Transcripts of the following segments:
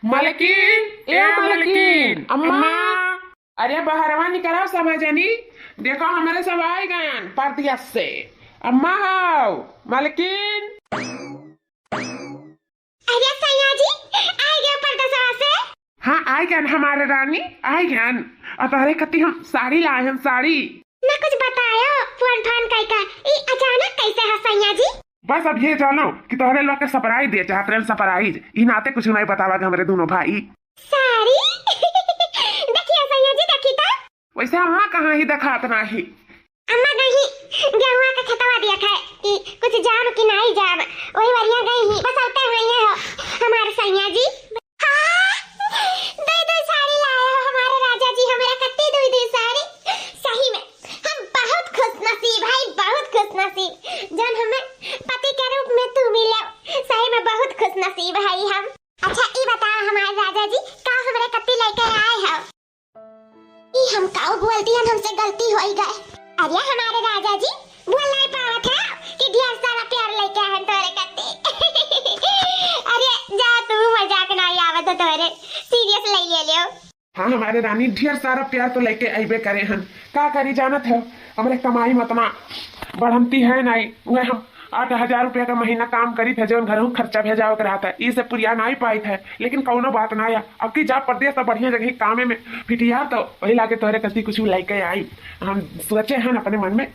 मलकिन, ए मलकिन, अम्मा। अरे बहरवा निकलो सब जनी। देखो हमारे सब आए गए परदियस से। अम्मा हाउ मलकिन। अरे सैया जी आ गए परदसवा से। हाँ आए गए हमारे रानी आए गए। और तोहरे कती हम साड़ी लाए हम साड़ी। ना कुछ बतायो फोन फोन कई का ई अचानक कैसे है सैया जी। बस अब ये जानो कि तोहरे लोग के सरप्राइज दे चाहते हैं सरप्राइज। ई नाते कुछ नहीं बतावा हमारे दोनों भाई। साड़ी देखिए सैया जी देखी तो। वैसे अम्मा कहाँ ही दिखात नहीं। अम्मा नहीं गेहुआ का खतवा दिया था कि कुछ जाम कि नहीं जाम वही वरिया गई ही बस आते हुए हो हमारे सैया जी। हाँ दो साड़ी लाए हो हमारे राजा जी हमारा कत्ती दो साड़ी। सही में हम बहुत खुश नसीब भाई बहुत खुश नसीब जन हमें पति के रूप में तू मिले। सही में बहुत खुश नसीब है हम। अच्छा ई बताओ हमारे राजा जी का हमारे कत्ती लेके आए हो। ई हम काऊ बोलती हैं हमसे गलती हो गई। अरे हमारे राजा जी बोल नहीं पावा था कि ढेर सारा प्यार लेके आए तोरे कत्ती। अरे जा तू मजाक नहीं आवत तोरे सीरियस ले लियो। हाँ हमारे रानी ढेर सारा प्यार तो लेके अबे करे हन। का करी जानत है हमारे कमाई मतना बढ़ती है नहीं। वह हम 8,000 रुपया का महीना काम करी थे जो घरों खर्चा भेजाओ कर रहा था इसे पुरिया नहीं पाई थे। लेकिन कौनो बात ना आया अब की जा प्रदेश तो बढ़िया जगह कामे में फिटिया तो वही लाके तोहरे कति कुछ लेके आई। हम सोचे हैं अपने मन में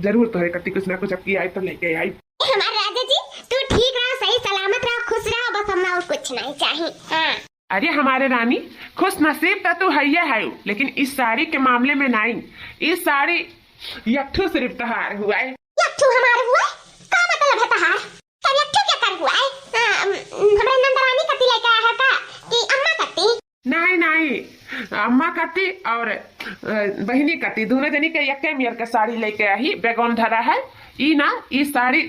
जरूर तोहरे कति कुछ ना कुछ अब की आई तो लेके आई। हमारे राजा जी तू ठीक रहो सही सलामत रहो खुश रहो बस हमें और कुछ नहीं चाहिए। हाँ अरे हमारे रानी खुश नसीब तो तू है लेकिन इस साड़ी के मामले में नहीं। इस साड़ी यठू सिर्फ तहार हुआ है। यठू हमारे हुआ का मतलब है तहार सब यठू क्या कर हुआ है। हमारे नंदरानी कत्ती लेके आया है का कि अम्मा कत्ती। नहीं नहीं अम्मा कत्ती और बहिनी कत्ती दोनों जनी के यके मेयर के साड़ी लेके आई बेगौन धरा है। ई ना ई साड़ी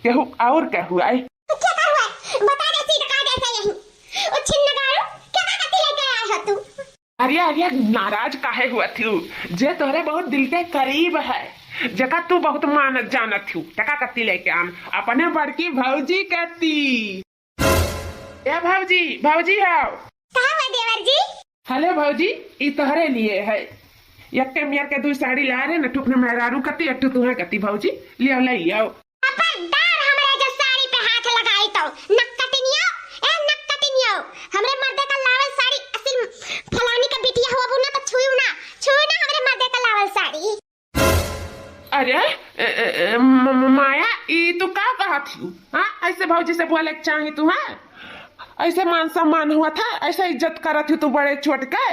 केहू और क्या हुआ है। तो क्या कर हुआ है बता दे सीधा का जैसा यही ओ छिन्न गारू क्या कत्ती लेके आया है तू। अरे अरे नाराज काहे हुआ थी जे तोहरे बहुत दिल के करीब है जका तू बहुत मानत जानत थी टका कत्ती लेके आन अपने बड़की भौजी कत्ती। ए भौजी भौजी हाउ कहां है देवर जी। हेलो भौजी ई तोहरे लिए है। यक्के मियर के दू साड़ी ला रहे न टुकने मेहरारू कत्ती अट्टू तुम्हें कत्ती भौजी लियो ले आओ। खबरदार हमारे जो साड़ी पे हाथ लगाई तो नक्कटिनियो ए नक्कटिनियो हमरे मर्दे का लावल साड़ी असल फलानी का बिटिया हुआ बुना तो छुई ना हमरे मर्दे का लावल साड़ी। अरे माया ई तू का कहा थी। हाँ ऐसे भौजी से बोले चाहे तू है ऐसे मान सम्मान हुआ था ऐसे इज्जत करा थी तू बड़े छोट के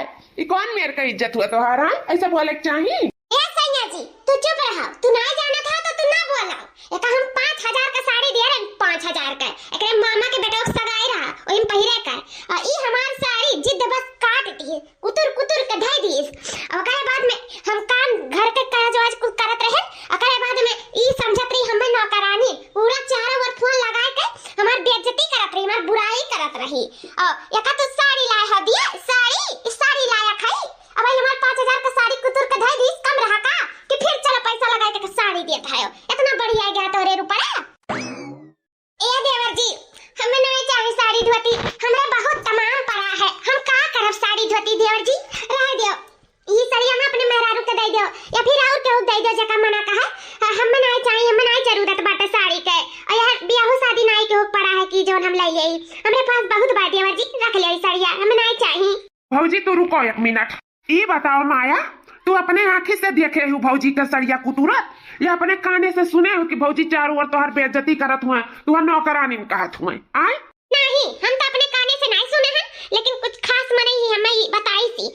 ई कौन मेरे का इज्जत हुआ तुम्हारा ऐसे बोले चाहिए। ए सैया जी तू चुप रहो तू ना जाना था तो तू ना बोला एक हम 5,000 का साड़ी दे रहे 5,000 का एकरे मामा के बेटा सगाई रहा ओहिम पहिरे का और ई हमार साड़ी जिद बस काट दी कुतुर कुतुर के धई दी और करे बाद में हम काम घर के काज वाज कुल करत रहे और करे बाद में ई समझत रही हमें नौकरानी पूरा चारों ओर फोन लगा के हमार बेइज्जती करत रही हमार बुराई करत रही और एका तो साड़ी लाए हो दिया साड़ी लाया खाई अब हमार 5,000 का साड़ी कुतुर के धई दी कम रहा का कि फिर चलो पैसा लगा के साड़ी दे थायो इतना बढ़िया गया तोरे रुपया। ए देवर जी हमें नहीं चाहिए साड़ी धोती हमरा बहुत तमाम पड़ा है हम का करब साड़ी धोती देवर जी रह दियो ई साड़ी हम अपने मेहरारू के दे दियो या फिर और केहू दे दियो जका मना कहा हमें नहीं चाहिए हमें नहीं जरूरत बाटे साड़ी के और यार बियाह शादी नहीं केहू पड़ा है कि जोन हम ले लेई हमरे पास बहुत बा देवर जी रख ले साड़िया हमें नहीं चाहिए। भौजी तू रुको एक मिनट ई बताओ माया तू अपने आँखी से देखे हो भौजी का सड़िया कुतूरत या अपने काने से सुने हो कि भौजी चारों ओर तोहर बेइज्जती करत हुए तू नौकरानी कहत हुए आए। नहीं हम तो अपने काने से नहीं सुने हैं लेकिन कुछ खास मने ही हमें बताई थी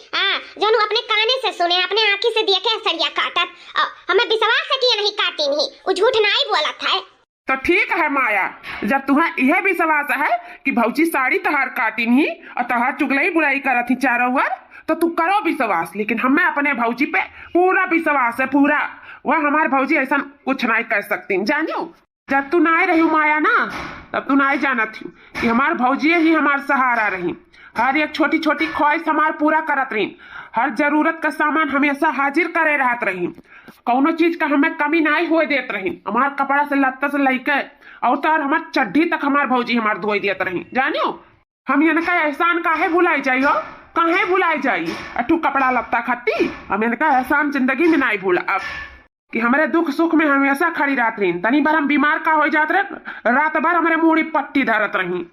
जोन अपने काने से सुने अपने आँखी से देखे सड़िया काटत हमें विश्वास है कि ये नहीं काटी नहीं वो झूठ नहीं बोला था। तो ठीक है माया जब तुम्हें यह विश्वास है कि भौजी साड़ी तहार काटी नहीं और तहार चुगलाई बुराई करत थी चारों ओर तो तू करो विश्वास लेकिन हमें अपने भौजी पे पूरा विश्वास है पूरा। वह हमारे भौजी ऐसा कुछ नहीं कर सकती जानियो जब तू ना रही माया ना तब तू ना जाना थी कि हमारे भौजी ही हमारे सहारा रही हर एक छोटी छोटी ख्वाहिश हमार पूरा करत रही हर जरूरत का सामान हमेशा हाजिर करे रहत रही कौनो चीज का हमें कमी नहीं हुए देत रही हमार कपड़ा से लत्ता से लेके और हमार चड्ढी तक हमार भौजी हमार धोई देत रही जानियो हम इनका एहसान काहे भुलाई जाई हो, काहे भुलाई जाई। अठू कपड़ा लत्ता खाती हम इनका एहसान जिंदगी में नहीं भूला अब, कि हमारे दुख सुख में हमेशा खड़ी रहत रही। तनी बार हम बीमार का हो जात रहे, रात भर हमारे मुड़ी पट्टी धरत रही।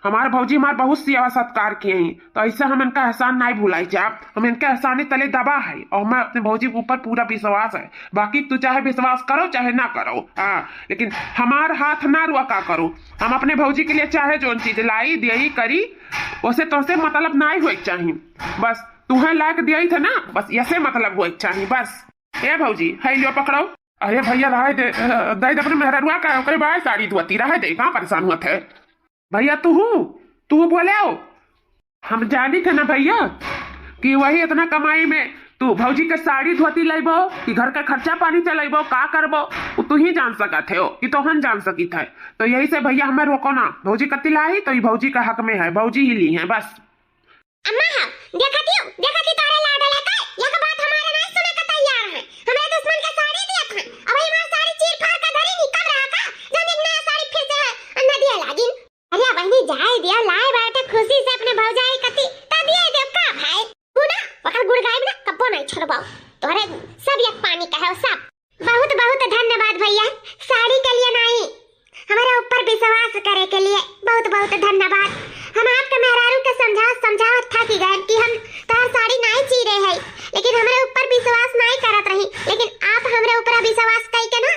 हमारे भौजी हमारे बहुत सेवा सत्कार किए हैं, तो ऐसा हम इनका एहसान नहीं भुलाई जा। हम इनके एहसानी तले दबा है और मैं अपने भौजी के ऊपर पूरा विश्वास है। बाकी तू चाहे विश्वास करो चाहे ना करो, हाँ, लेकिन हमार हाथ ना रुका करो। हम अपने भौजी के लिए चाहे जो चीज लाई दियई करी उसे तुमसे मतलब नहीं हुए चाहिए। बस तुम्हें लायक दियई थे ना, बस ऐसे मतलब हुए चाहिए बस। ए भौजी है लियो पकड़ो। अरे भैया रहे दे दे अपने मेहरुआ का ओकरे बाय साड़ी धोती रहे दे, कहाँ परेशान हुआ थे भैया। तू बोले हो, हम जानी थे ना भैया कि वही इतना कमाई में तू भौजी के साड़ी धोती लेबो कि घर का खर्चा पानी चलेबो, का करबो तू ही जान सकत है कि तो हम जान सकी थे। तो यही से भैया हमें रोको ना, भौजी कत्ती लाई तो ये भौजी का हक में है, भौजी ही ली है बस। अम्मा हाँ देखती तारे लाडले का या का बात हमारे नहीं सुने का तैयार है। हमें दुश्मन के साड़ी दिया था, अब हमारी साड़ी चीर फाड़ का धरी निकल रहा का जब एक नया साड़ी फिर से अन्ना दिया लागिन। अरे बहनी जाए दिया लाए बैठे खुशी से अपने भौजाई कती ता दिए दे का भाई गुना वकर गुड़ गायब ना कब्बो नहीं छोड़बाओ तोरे सब एक पानी का है सब। बहुत बहुत धन्यवाद भैया, साड़ी के लिए नहीं हमारे ऊपर विश्वास करे के लिए बहुत बहुत धन्यवाद। हम आपके मेहरारू के समझावत था कि गए कि हम तार साड़ी नहीं चीरे है, लेकिन हमारे ऊपर विश्वास नहीं करत रही, लेकिन आप हमारे ऊपर विश्वास करके ना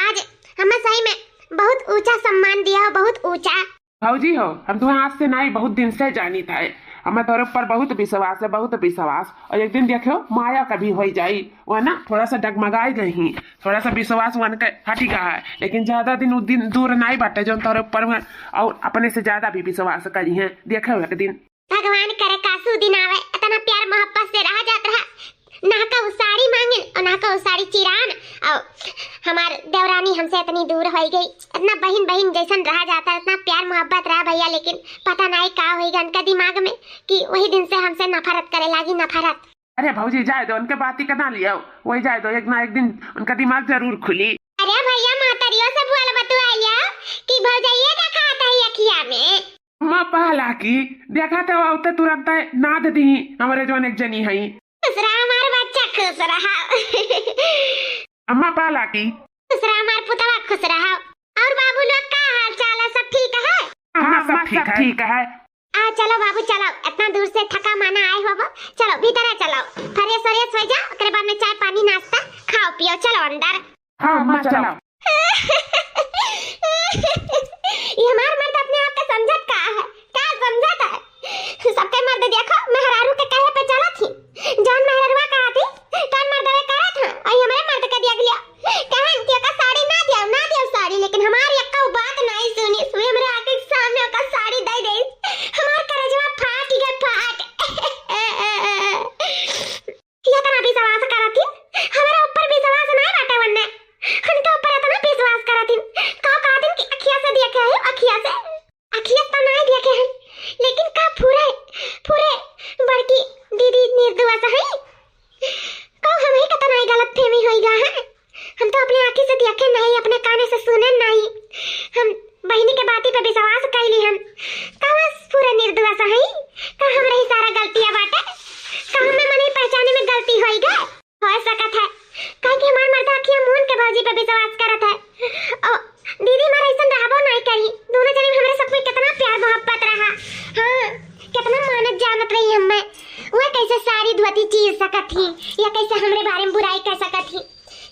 आज हमें सही में बहुत ऊंचा सम्मान दिया हो, बहुत ऊंचा। भौजी हो हम तुम्हें आज से नहीं बहुत दिन से जानी था, हमें तुम्हारे ऊपर बहुत विश्वास है, बहुत विश्वास। और एक दिन देखो माया कभी हो जाई वह ना थोड़ा सा डगमगाई गई, थोड़ा सा विश्वास वन के हटी गया है, लेकिन ज्यादा दिन दूर नहीं बाटे जो तुम्हारे ऊपर और अपने से ज्यादा भी विश्वास करी है। देखो एक दिन भगवान करे कासू दिन आवे इतना प्यार मोहब्बत से रहा जाता है ना का साड़ी मांगे और ना का साड़ी चिरान। और हमार देवरानी हमसे इतनी दूर हो गई, इतना बहन जैसन रहा जाता है, इतना प्यार मोहब्बत रहा भैया, लेकिन पता नहीं का होगा उनका दिमाग में कि वही दिन से हमसे नफरत करे लगी नफरत। अरे भौजी जाए दो उनके बात ही कना लिया, वही जाए दो एक ना एक दिन उनका दिमाग जरूर खुली। अरे भैया मातरियों से बुआल बतुआइया कि भौजाइए का खाता है अखिया में माँ पहला की देखा तो उते तुरंत नाद दी हमारे जो एक जनी है खुश रहा हमारा बच्चा, खुश रहा अम्मा पहला की खुश रहा हमारा पुतवा, खुश रहा। और बाबू लोग का हाल चाल है, सब ठीक है? हाँ सब ठीक है। चलो बाबू चलो, इतना दूर से थका माना आए हो, चलो भीतर चलो, फ्रेश हो जाओ, उसके बाद में चाय पानी नाश्ता खाओ पियो, चलो अंदर। हाँ अम्मा चलो। ये हमारा मर्द अपने आप का समझत का है, क्या समझत है? सबके मर्द देखो मेहरारू के कहे पे चला थी, जौन मेहरारूआ कहा थी कौन मर्दवे कहा था, और हमारे मर्द का दिया गया कहन कि का साड़ी ना दिया साड़ी, लेकिन हमारी अक्का बात नहीं सुनी, हमारे आंख के सामने का साड़ी दे दे, हमार करेजवा फाट गया फाट। ये तना विश्वास करा थी हमारे ऊपर, विश्वास नहीं बाटा वन्ने उनके ऊपर इतना विश्वास करा थी कहा दिन की अखिया से देखे है, अखिया तो नहीं देखे हैं, लेकिन का पूरे बड़की दीदी निर्दोष है को हमें कतना नहीं गलत फहमी होइगा है। हम तो अपनी आंखें से देखे नहीं, अपने काने से सुने नहीं, हम बहनी के बाती पे विश्वास कैली हम का बस पूरे निर्दोष है का हमरे ही सारा गलतियां बाटे का हमें मने पहचाने में गलती होइगा हो सकत है काहे कि हमार मर्द अखिया मून के भौजी पे विश्वास करत है। और दीदी हमारा ऐसा रहबो नहीं करी, दोनों जने हमारे सब में कितना प्यार मोहब्बत रहा, हाँ कितना मानत जानत रही हमें, वो कैसे साड़ी धोती चीर सकत थी या कैसे हमरे बारे में बुराई कर सकत थी।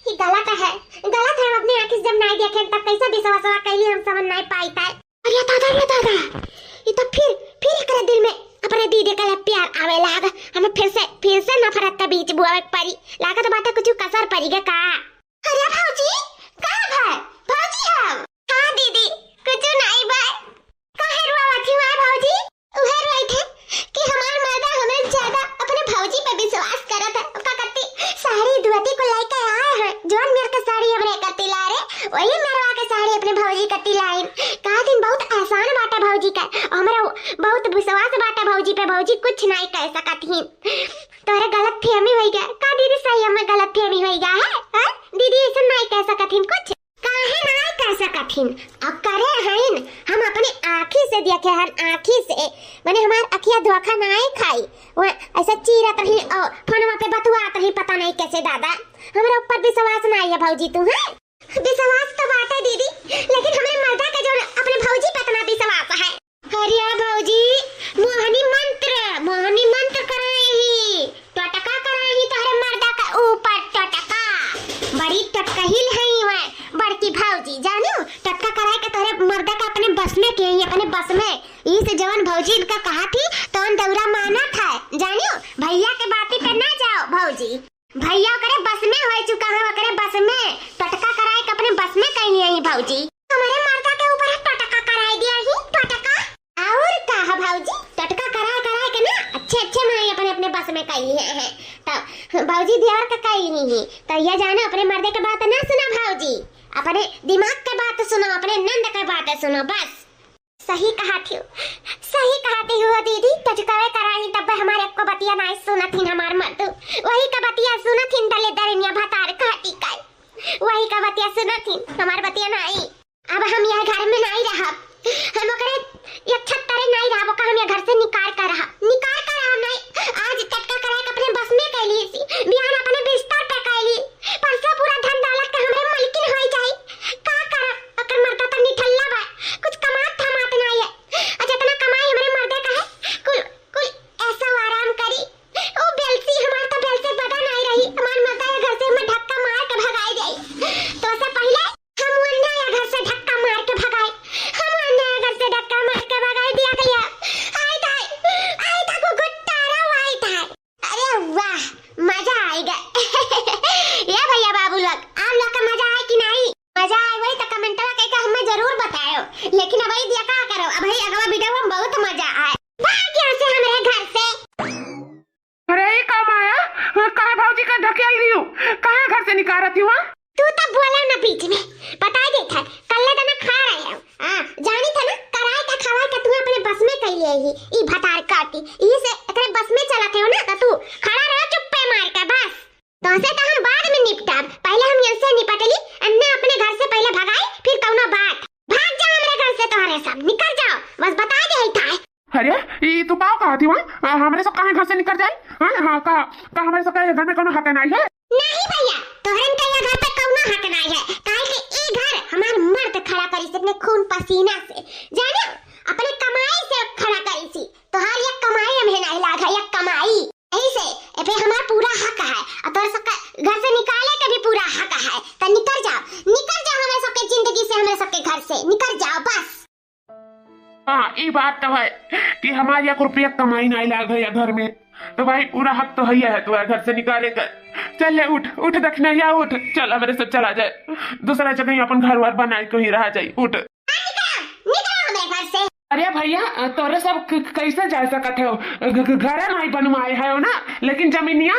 ये गलत है हम अपनी आंखें जब नहीं देखे तब कैसे विश्वास कैली हम समझ नहीं पाई था। अरे दादा ये तो फिर एकरे दिल में अपने दीदी का प्यार आवे लाग, हमें फिर से नफरत का बीज बुआवे पड़ी लागा, तो बात कुछ कसर पड़ीगा का। अरे भौजी कहां है भौजी? हां दीदी कुछ नहीं बा, काहे रोवत ही भौजी? उहे रोई थे कि हमार मर्दा हमें ज्यादा अपने भौजी पे विश्वास करत है, का करती साड़ी धोती को लेके आए हैं, जोन मेरे का साड़ी हमरे कती ला रे वही मेरवा के साड़ी अपने भौजी कती लाई, का दिन बहुत आसान बाटा भौजी का, हमरा बहुत विश्वास बाटा भौजी पे, भौजी कुछ नहीं कह सकत ही, तोरे गलत फहमी होई गया का दीदी? सही हमें गलत फहमी होई गया है, हां दीदी ऐसा नहीं कह सकत ही कुछ, काहे नहीं कह सकथिन अब करे हइन हम अपने आँखी से देखे हन आँखी से माने हमार अखिया धोखा नहीं खाई वो ऐसा चीरत रही और फोनवा पे बतुआत रही पता नहीं कैसे दादा हमरा ऊपर विश्वास नहीं है भौजी तू है विश्वास तो बात है दीदी लेकिन हमें मर्दा का जो अपने भौजी पे इतना विश्वास है हरिया भौजी मोहनी मंत्र कराई टटका कराई तोहरे मर्दा का ऊपर टटका बड़ी टटकहिल है वह बड़की भौजी जानो टटका कराए के तोहरे मर्दा का अपने बस में के अपने बस में इस जवान भौजी का कहा थी तो दौरा माना था जानो भैया के बाती पे ना जाओ भौजी भैया करे बस में हो चुका है करे बस में टटका कराए के अपने बस में कहीं आई भौजी हमारे मर्दा के ऊपर टटका कराई दिया ही टटका और कहा भौजी टटका कराए के ना अच्छे माई अपने अपने बस में कही है तो भौजी दियार का कही नहीं तो ये जानो अपने मर्दे के बात ना सुना भौजी अपने दिमाग के बात सुनो अपने नंद के बात सुनो बस सही कहती हो दीदी टचकावे कराई तब हमारे को बतिया नहीं सुनथिन हमार मर्द वही का बतिया सुनथिन दले दरनिया भतार काटी काई वही का बतिया सुनथिन हमार बतिया नहीं अब हम यह घर में नहीं रहा हम ओकरे एक छत्तरे नहीं रहा का हम यह घर से निकाल कर रहा नहीं आज टटका करा के अपने बस में कैली सी बिहान अपने बिस्तर पे कैली परसों पूरा धन दौलत के हमरे मालकिन होई जाई का कर अकर मर्दा तो निठल्ला बा कुछ कमात थमात नहीं है जितना कमाई हमरे मर्दे का है कुल ऐसा आराम करी ओ बेलसी हमार तो बेल से बड़ा नहीं रही हमार मर्दा ये घर से मैं धक्का मार के भगाई गई तो से पहले हम वन्ना ये घर से धक्का मार के भगाई हम वन्ना ये घर से धक्का मार के भगाई दिया गया आई था को गुट्टारा आई था अरे वाह मजा आएगा ये भैया बाबू लोग आप लोग का मजा आए कि नहीं मजा आए वही तो कमेंट में कह के हमें जरूर बताओ लेकिन अब ये क्या करो अब भाई अगला वीडियो में बहुत मजा आए भाग यहाँ से हमारे घर से अरे का माया कहाँ भौजी का ढकेल रही हूँ कहाँ घर से निकाल रही हूँ तू तब बोला ना बीच में बता दे था कल ना खा रहे हो जानी था ना कराए का खवाए का तू अपने बस में कह लिए ही ई भतार काटी ई से एकरे बस में चलाते हो ना तो तू खड़ा रहो चुप्पे मार के बस तो से तो हम बाद में निपटाब पहले हम यहाँ से निपटली अन्ना अपने घर से पहले भगाई फिर कौनो बात भाग जाओ हमारे घर से तुम्हारे सब निकल जाओ बस बता दे ही था अरे ये तू का कहा थी वहाँ हमारे सब कहाँ घर से निकल जाए हाँ का हमारे सब घर में कोनो हक नहीं है नहीं भैया तोहरन के ये घर पे कौनो हक नहीं है काहे कि ई घर हमार मर्द खड़ा करी से अपने खून पसीना से जाने अपने कमाई से खड़ा करी सी तोहार ये कमाई हमें नहीं लागा ये कमाई यही से ए हमार पूरा हक है और तोर सब घर से निकाले के भी पूरा हक है तो निकल जाओ हमारे सबके जिंदगी से हमारे सबके घर से निकल जाओ बस हाँ ये बात तो है कि हमारी एक रुपया कमाई नहीं लाग है घर में तो भाई पूरा हक तो है तुम्हारे घर से निकाले कर चल ले उठ दक्षिणा या उठ चल मेरे से चला जाए दूसरा जगह अपन घर वार बनाए को ही रहा जाए उठ अरे भैया तोरे सब कैसे जा सकते हो घर नहीं बनवाए है ना लेकिन जमीनिया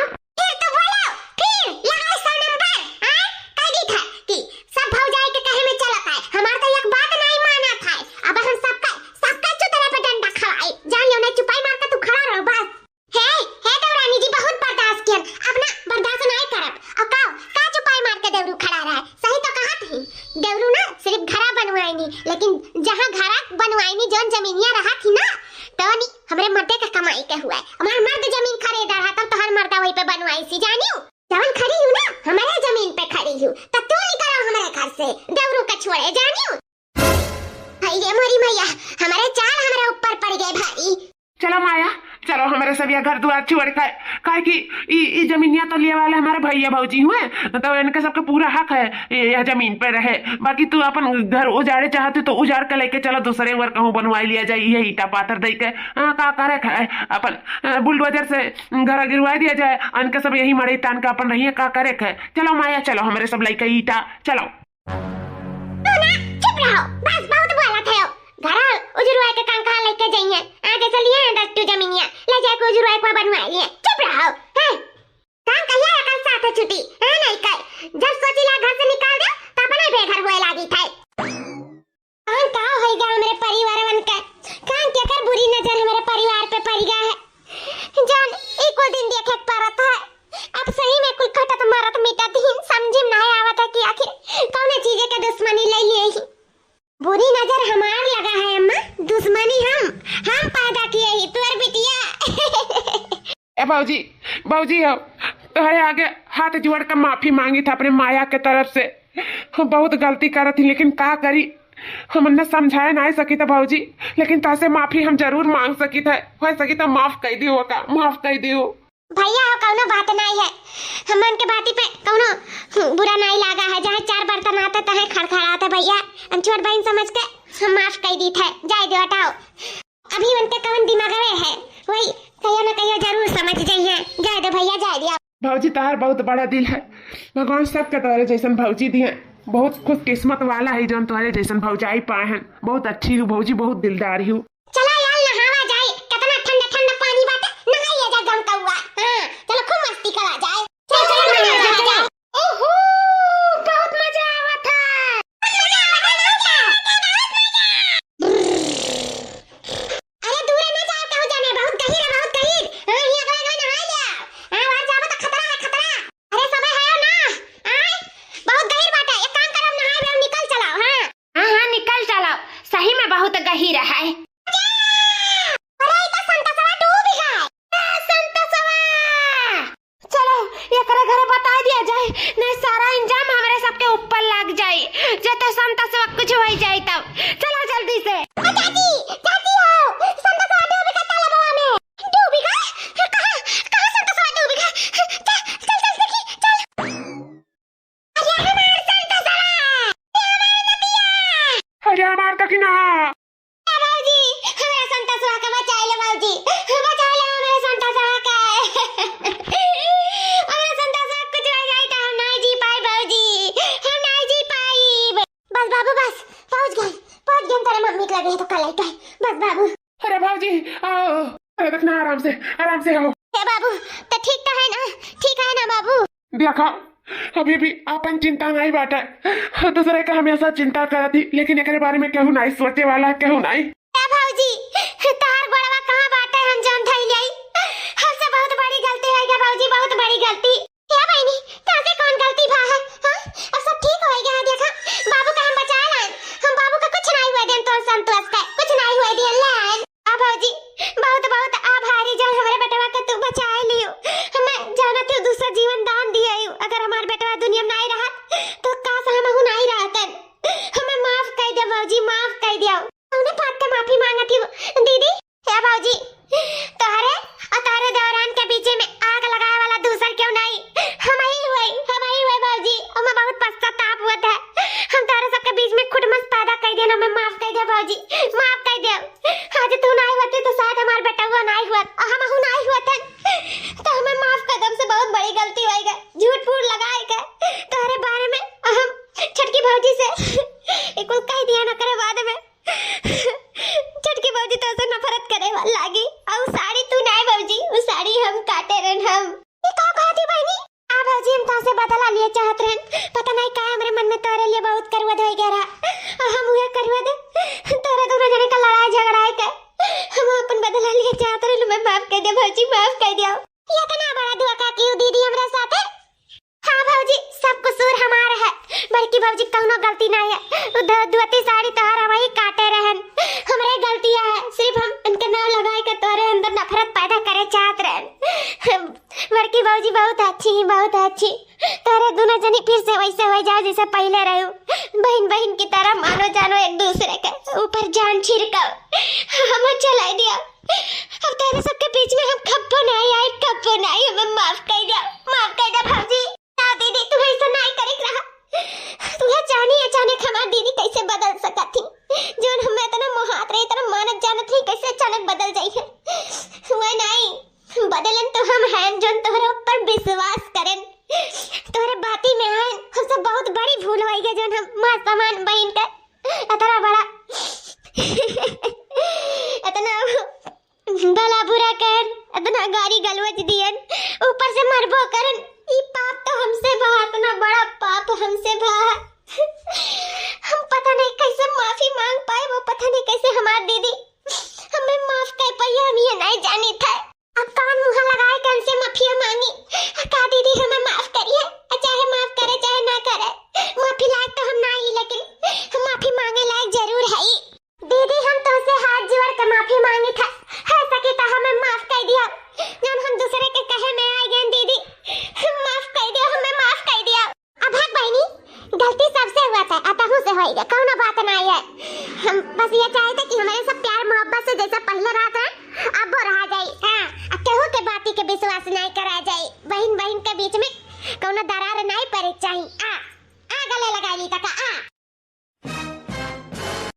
लेकिन जहाँ घरा बनवाईनी जौन जमीनिया रहा थी ना तो हमरे मर्दे का कमाई के हुआ हमार मर्द जमीन खरीदा रहा तब तो हर मर्दा वही पे बनवाई सी जानियो जौन खड़ी हूँ ना हमारे जमीन पे खड़ी हूँ तो तू निकलो हमारे घर से देवरू का छोड़े जानियो भाई मोरी मैया हमारे चाल हमारे ऊपर पड़ गए भाई चलो माया चलो हमारे सब यह घर दुआर छोड़ काहे कि ई जमीनिया तो लिए वाले हमारे भैया भौजी हुए तो इनके सबके पूरा हक है यह जमीन पे रहे बाकी तू अपन घर उजाड़े चाहते तो उजाड़ के लेके चलो दूसरे घर कहूँ बनवा लिया जाए ये ईटा पाथर दे के का करे खाए अपन बुलडोजर से घर गिरवा दिया जाए इनके सब यही मरे तान का अपन रहिए का करे खाए चलो माया चलो हमारे सब लेके ईटा चलो चुप रहो बस बहुत बोला थे घर उजरवा के कंका लेके जाइए आगे चलिए 10 जमीनिया ले जाके उजरवा को बनवा लिए चुप रहो हैं काम कहिया कल साथ छुट्टी है नहीं कर जब सोचिला घर से निकाल दे तो अपने बेघर होए लागी थे कान का होएगा हमारे परिवारवन का कान के कर बुरी नजर हमारे परिवार पे पड़ गया है जान एक दिन देखे परत है अब सही में कुल खटत मारत मिटत ही समझ में नहीं आवत है कि आखिर कौन चीज के दुश्मनी ले लिए ही भाजी भाजी हो तुम्हारे आगे हाथ जोड़ कर माफी मांगी था अपने माया के तरफ से। हम बहुत गलती कर थी लेकिन का करी, हमने समझाए नहीं सकी था भाजी, लेकिन तासे माफी हम जरूर मांग सकी थे। हो सकी तो माफ कर दियो का, माफ कर दियो भैया। हो कौनो बात नहीं है, हमन के बाती पे कौनो बुरा नहीं लगा है। जहाँ चार बर्तन आते तहे खड़खड़ाते भैया, हम छोट बहन समझ के हम माफ कर दी थे। जाए दो हटाओ, अभी उनके कौन दिमाग में है वही कहियो न कहियो जरूर समझ जाइए। जाए दो भैया, जाए दिया। भाजी तार बहुत बड़ा दिल है, भगवान सबके तुम्हारे जैसन भौजी दिए। बहुत खुश किस्मत वाला है जो तुम्हारे जैसन भौजाई पाए हैं। बहुत अच्छी हूँ भौजी, बहुत दिलदार हूँ। चलो यार नहावा जाए, कितना ठंडा ठंडा पानी बाटे, नहाइए जा गम का हुआ। हां चलो खूब मस्ती करा जाए। चलो नहा जाए। ओहो बहुत मजा आवा था। अरे दूर न जाओ, कहूं जाने बहुत गहीर है, बहुत गहीर। हां ये अगला नहा लिया। हां वहां जाबो तो खतरा है, खतरा। अरे सबे है ना, हां बहुत गहीर बाटे। एक काम करो, नहाए और निकल चलाओ। हां हां निकल चलाओ, सही में बहुत गहीर है। नहीं सारा इंजाम हमारे सबके ऊपर लग जाए। जब तो संतोषवा कुछ हो जाए तब चलो जल्दी से। चाची चाची हो, संतोषवा डूब गया तालाबवा में। डूब गया? कहां कहां संतोषवा डूब गया? चल चल चल देखी चल। अरे हमार संतोषवा, हमार नदिया। अरे हमार तक ना बाबूजी, हमारा संतोषवा का बचा ले बाबूजी, बचा ले हमारे संतोषवा का। बाबू बस पहुंच गए तेरे मम्मी के लगे तो कल आई बस बाबू। अरे भाजी आओ, अरे देखना आराम से आओ। हे बाबू तो ठीक है ना, ठीक है ना बाबू। देखो अभी भी अपन चिंता नहीं बाटे, दूसरे का हमेशा चिंता करती, लेकिन एक बारे में केहू नहीं सोचे वाला, केहू नहीं। भाजी तार बड़वा कहां बाटे, हम जान थई लाई। हमसे बहुत बड़ी गलती हो गई भाजी, बहुत बड़ी गलती। क्या बहनी ताके कौन गलती भा है? हां अब सब ठीक हो गया। देखा बाबू का हम बचा लान, हम बाबू का कुछ नहीं हुआ देन तो संतोष का कुछ नहीं हुआ दिया लान। भाजी बहुत बहुत आभारी जो हमारे बेटवा का तू बचा लियो। हमें जाना तू दूसरा जीवन दान दिया। अगर हमार बेटवा दुनिया में नहीं रहा तो काश हम हूं नहीं रहतन। हमें माफ कर दे भाजी, माफ कर दियो। हमने बात का माफी मांगा थी दीदी। क्या भाजी तारे और तारे दौरान के बीच में आग लगाए वाला दूसरा क्यों नहीं? हम ही हुए भाजी। हमें बहुत पश्चाताप हुआ था। हम तारे सबके बीच में खुटमस पैदा कर दिया। हमें माफ कर दे भाजी, माफ कर दे। आज तू नहीं होती तो शायद हमार बेटा हुआ नहीं हुआ, हम हूं नहीं हुआ था तो हमें माफ कर दे। हमसे बहुत बड़ी गलती हो गई। झूठ फूट लगाए के तारे बारे में हम छटकी भाजी से एक कह दिया ना करे बाद में छटकी भाजी तो से नफरत करे लागी। और साड़ी तू नहीं भाजी, वो साड़ी हम काटे रहन। हम ये का कहती बहनी? आ भाजी हम तासे बदला लिए चाहत रहन। पता नहीं का हमरे मन में तोरे लिए बहुत करवद हो गया रहा। हम हुए करवद तोरे दोनों जने का लड़ाई झगड़ा है के हम अपन बदला लिए चाहत रहन। मैं माफ कर दे भाजी, माफ कर दियो। ये इतना बड़ा धोखा क्यों दीदी हमरा साथे? हां भाजी सब कसूर हमारा है, बल्कि भाजी कौनो गलती नहीं है। दुअती साड़ी तोहर हम ही काटे रहन, हमरे गलतियां है। सिर्फ हम इनके नाम लगाए के तोरे अंदर नफरत पैदा करे चाहत रहन। बल्कि भाजी बहुत अच्छी। तोरे दोनों जनी फिर से वैसे हो जाओ जैसे पहले रहो, बहन बहन की तरह मानो जानो एक दूसरे के ऊपर जान छिड़काओ। हम चला दिया। अब तेरे सबके बीच में हम कब्बो नहीं आए, कब्बो नहीं। हमें माफ कर दे भाजी। ना दीदी तू ऐसा नहीं करे रहा। तू जानी अचानक हमारी दीदी कैसे बदल सकत थी? जोन हमें इतना मोहात रही, इतना मानत जानत रही, कैसे अचानक बदल जाई है? हुआ नहीं बदलन तो हम हैं जोन तोहरे ऊपर विश्वास करें, तोहरे बाती में हैं। हमसे बहुत बड़ी भूल हो गई जोन हम मां समान बहन का इतना बड़ा इतना भला बुरा कहन, इतना गाली गलौज दियन, ऊपर से मरबो करन। ई पाप तो हमसे बा, इतना बड़ा पाप हमसे बा। हम पता नहीं कैसे माफी मांग पाए, वो पता नहीं कैसे हमार दीदी हमें माफ कर पाई। हम ये नहीं जानी था। अब कौन मुंह लगाए कौन से माफी मांगी? का दीदी हमें माफ करिए, चाहे माफ करे चाहे ना करे। माफी लायक तो हम नहीं, लेकिन हम माफी मांगे लायक जरूर है। दीदी हम तुमसे हाथ जोड़ कर माफी मांगी था, है सके तो हमें माफ कर दिया। जब हम दूसरे के बात है, अतहु से होएगा, कौनो बात नहीं है। हम बस ये चाहते कि हमारे सब प्यार मोहब्बत से जैसा पहले रात है अब वो रहा जाए। हां, अब केहू के बाती के विश्वास नहीं करा जाए। बहन बहन के बीच में कौनो दरार